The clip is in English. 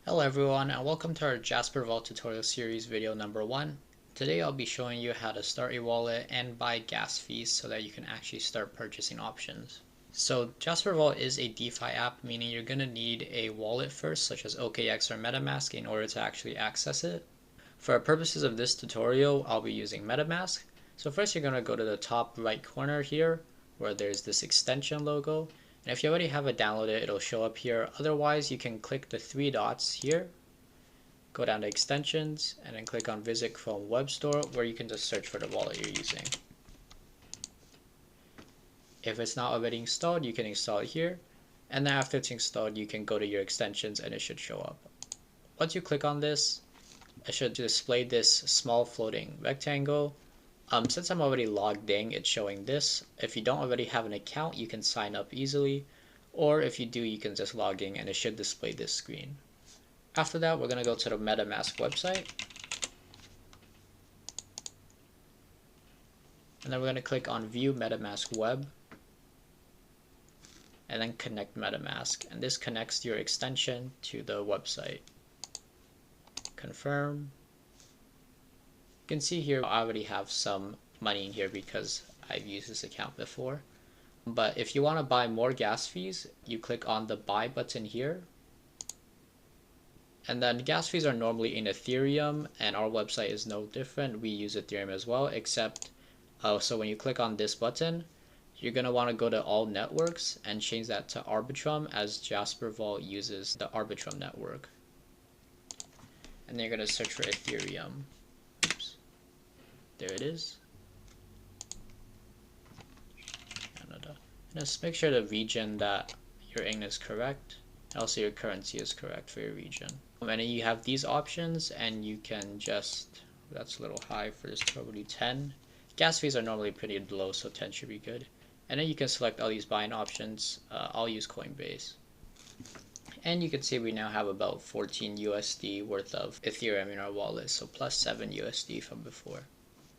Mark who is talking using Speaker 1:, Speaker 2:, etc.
Speaker 1: Hello everyone and welcome to our JasperVault Tutorial Series video number 1. Today I'll be showing you how to start a wallet and buy gas fees so that you can actually start purchasing options. So JasperVault is a DeFi app, meaning you're going to need a wallet first, such as OKX or MetaMask, in order to actually access it. For purposes of this tutorial, I'll be using MetaMask. So first you're going to go to the top right corner here where there's this extension logo. And if you already have it downloaded, it'll show up here. Otherwise, you can click the three dots here, go down to extensions, and then click on Visit Chrome Web Store, where you can just search for the wallet you're using. If it's not already installed, you can install it here. And then after it's installed, you can go to your extensions and it should show up. Once you click on this, it should display this small floating rectangle. Since I'm already logged in, it's showing this. If you don't already have an account, you can sign up easily. Or if you do, you can just log in and it should display this screen. After that, we're going to go to the MetaMask website. And then we're going to click on View MetaMask Web. And then connect MetaMask. And this connects your extension to the website. Confirm. You can see here I already have some money in here because I've used this account before. But if you want to buy more gas fees, you click on the buy button here. And then gas fees are normally in Ethereum, and our website is no different. We use Ethereum as well, except so when you click on this button, you're going to want to go to all networks and change that to Arbitrum, as JasperVault uses the Arbitrum network. And then you're going to search for Ethereum. Oops. There it is. Canada. And just make sure the region that you're in is correct. Also your currency is correct for your region. And then you have these options and you can just, that's a little high for this, probably 10. Gas fees are normally pretty low, so 10 should be good. And then you can select all these buying options. I'll use Coinbase. And you can see we now have about 14 USD worth of Ethereum in our wallet, so plus 7 USD from before.